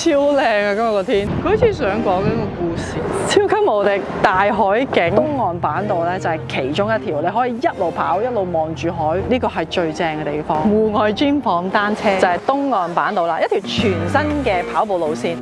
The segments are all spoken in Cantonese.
超靚啊！今日個天，佢好似想講緊個故事。超級無敵大海景，東岸板道咧就係其中一條，你可以一路跑一路望住海，呢個係最正嘅地方。戶外 gym 房單車就係東岸板道啦，一條全新嘅跑步路線。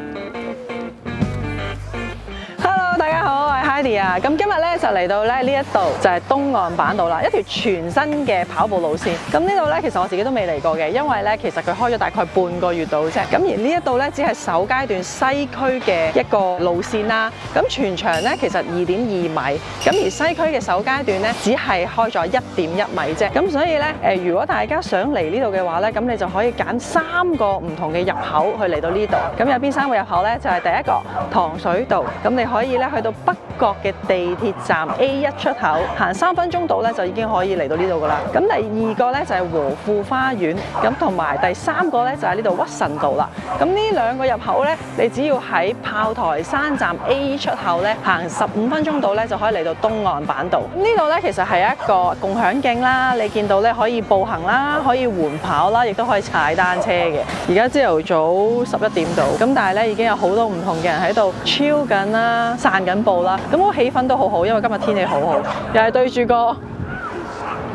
大家好，我係 Heidi 啊！咁今日咧就嚟到咧呢一度就係東岸板道啦，一條全新嘅跑步路線。咁呢度咧其實我自己都未嚟過嘅，因為咧其實佢開咗大概半個月度啫。咁而呢一度咧只係首階段西區嘅一個路線啦。咁全長咧其實2.2米，咁而西區嘅首階段咧只係開咗1.1米啫。咁所以咧如果大家想嚟呢度嘅話咧，咁你就可以揀3個唔同嘅入口去嚟到呢度。咁有邊3個入口咧？就係第一個糖水道，咁你可以咧去到北角嘅地鐵站 A1 出口，行3分鐘到咧就已經可以嚟到呢度噶啦。咁第二個咧就係和富花園，咁同埋第3個咧就係呢度屈臣道啦。咁呢2個入口咧，你只要喺炮台山站 A 出口咧行15分鐘到咧就可以嚟到東岸板道。呢度咧其實係一個共享徑啦，你見到咧可以步行啦，可以緩跑啦，亦都可以踩單車嘅。而家朝頭早11點到，咁但係咧已經有好多唔同嘅人喺度 chill 緊啦，散緊步啦。咁個氣氛都好好，因為今日天氣好好，又係對住個好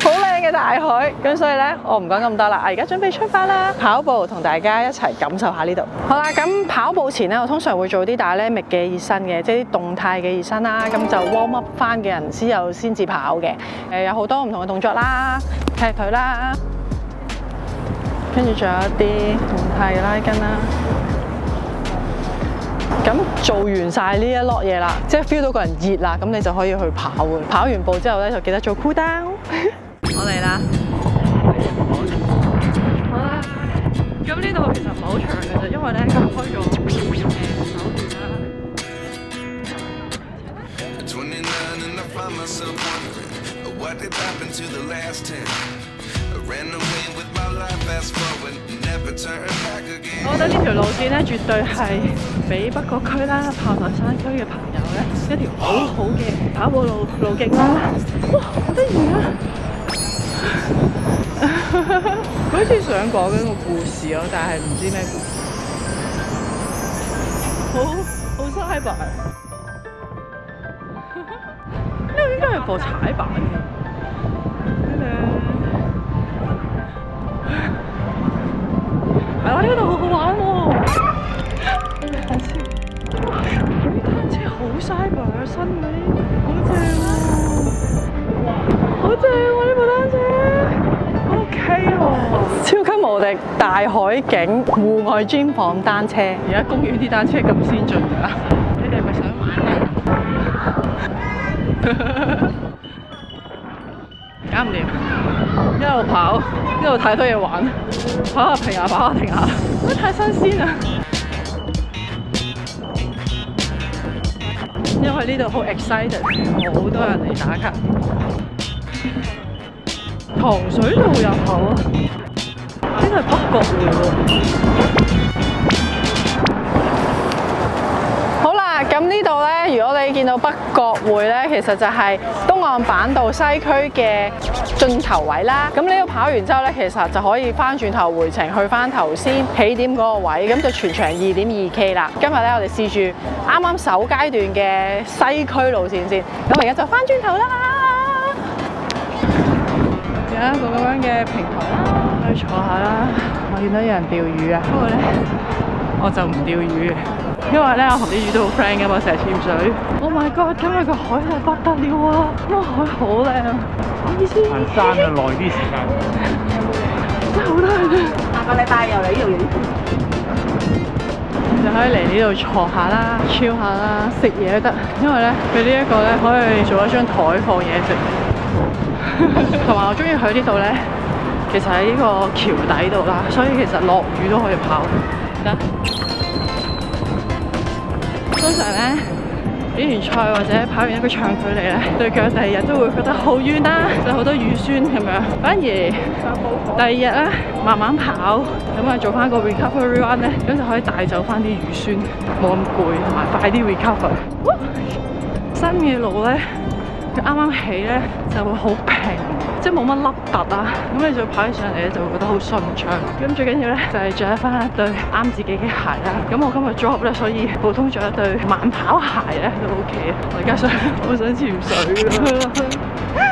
靚嘅大海，咁所以咧我唔講咁多啦，而家準備出發啦！跑步同大家一齊感受下呢度。好啦，咁跑步前咧，我通常會做啲dynamic嘅熱身嘅，即係啲動態嘅熱身啦。咁就 warm up 翻嘅人先至跑嘅。有好多唔同嘅動作啦，踢腿啦，跟住仲有一啲動態嘅拉筋啦。咁做完晒呢一落嘢啦，即係 feel 到個人熱啦，咁你就可以去跑嘅。跑完步之後咧，就記得做 cool down。我嚟啦！好啦，咁呢度其實唔係好長嘅啫，因為咧佢開咗手段啦。我覺得呢條路線咧，絕對係俾北角區啦、炮台山區嘅朋友咧，一條好好嘅跑步路徑啦。哇，好得意啊！佢好似想講緊個故事咯，但係唔知咩故事。好嘥板。呢個應該係貨踩板嘅。係啊，呢度好好玩喎！睇先，哇！啲單車好嘥板身嗰啲，好正喎！好正喎呢部單車 ，OK 喎！超級無敵大海景，戶外 gym 房單車。而家公園啲單車咁先進㗎，你哋係咪想玩咧？搞唔掂，一路跑，一路太多嘢玩，跑下停下，跑下停下，太新鮮啦！因為呢度好 excited， 好多人嚟打卡。糖水道入口啊，呢個係北角嚟喎。咁呢度咧，如果你見到北角匯咧，其實就係東岸板道西區嘅盡頭位啦。咁呢度跑完之後咧，其實就可以翻轉頭回程去翻頭先起點嗰個位，咁就全長2.2K 啦。今日咧，我哋試住啱啱首階段嘅西區路線先。咁而家就翻轉頭啦，有一個咁樣嘅平台啦，可以坐下啦。我見到有人釣魚啊，不過咧我就唔釣魚嘅。因為咧，我同啲魚都好 friend 嘅嘛，成日潛水。Oh my god！ 今日個海係不得了啊！因為海好靚啊！意思行山就耐啲時間，真係好多人啊！下個禮拜又嚟呢度影。你就可以嚟呢度坐下啦、chill 下啦、食嘢都得。因為咧，佢呢一個咧可以做一張台放嘢食。同埋我中意去呢度咧，其實喺呢個橋底度啦，所以其實落雨都可以跑得。通常咧比完賽或者跑完一個長距離咧，對腳第2日都會覺得好冤啦，有好多乳酸咁樣。反而第2日咧慢慢跑，咁啊做翻個 recovery run 咧，咁就可以帶走翻啲乳酸，冇咁攰，同埋快啲 recover。新嘅路咧佢啱啱起咧就會好平，即係冇乜凹凸啊。咁你再跑起上嚟咧就會覺得好順暢。咁最緊要咧就係着翻一對啱自己嘅鞋啦。咁我今日 drop 咧，所以普通着一對慢跑鞋咧都 OK 啊。我而家我想潛水啦，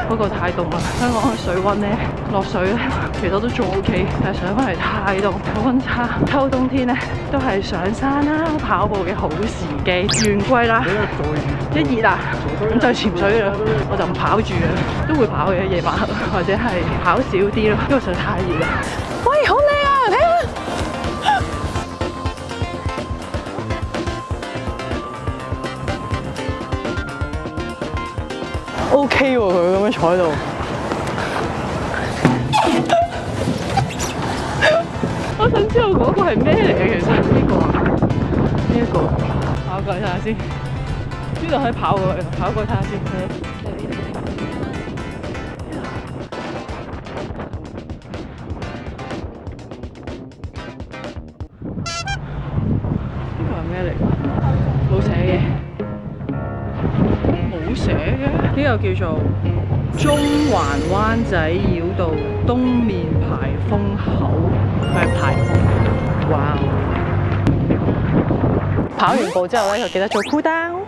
不過太凍啦。香港嘅水溫咧落水咧其實都仲 OK， 但係上翻嚟太凍，溫差。秋冬天咧都係上山啦、跑步嘅好時機。完季啦，一熱啊，咁就潛水啦。我就唔跑住啦，都會跑嘅夜晚黑，或者係跑少啲咯，因為實在太熱啦。喂，好靚啊，睇下。OK 喎，佢咁樣坐喺度。我想知道嗰個係咩嚟嘅？其實呢個啊，呢一個跑過去睇下先。呢度可以跑過去，跑過去睇下先。呢個係咩嚟？冇寫嘅。冇寫嘅。呢個叫做中環灣仔繞道東面排風口，係排風。哇！跑完步之後咧，就記得做 cool down。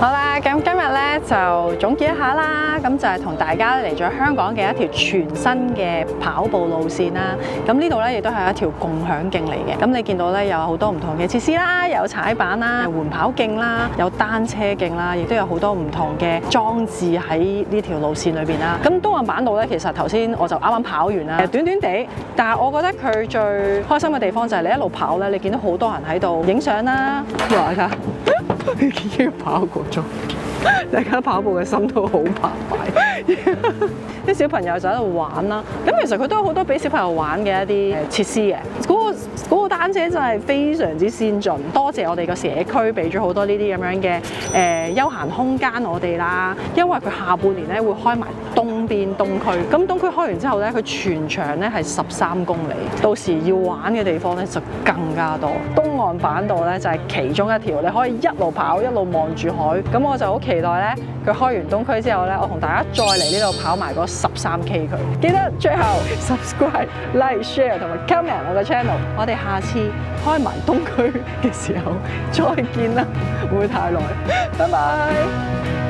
好啦，咁今日咧就總結一下啦，咁就係同大家嚟咗香港嘅一條全新嘅跑步路線啦。咁呢度咧亦都係一條共享徑嚟嘅。咁你見到咧有好多唔同嘅設施啦，有踩板啦，緩跑徑啦，有單車徑啦，亦都有好多唔同嘅裝置喺呢條路線裏邊啦。咁東岸板道咧，其實頭先我就啱啱跑完啦，短短地，但係我覺得佢最開心嘅地方就係你一路跑咧，你見到好多人喺度影相啦，哇！睇已經跑過咗，大家跑步嘅心都好澎湃。啲小朋友就喺度玩啦，咁其實佢都有好多俾小朋友玩嘅一啲設施嘅。嗰個單車真係非常之先進，多謝我哋個社區俾咗好多呢啲咁樣嘅休閒空間我哋啦。因為佢下半年咧會開埋東區，咁東區開完之後咧，佢全長咧係13公里，到時要玩嘅地方咧就更加多。東岸板道咧就係其中一條，你可以一路跑一路望住海。咁我就好期待咧，佢開完東區之後咧，我同大家再嚟呢度跑埋嗰13K 佢。記得最後 subscribe、like、share 同埋 comment 我嘅 channel。我哋下次開埋東區嘅時候再見啦，唔會太耐。拜拜。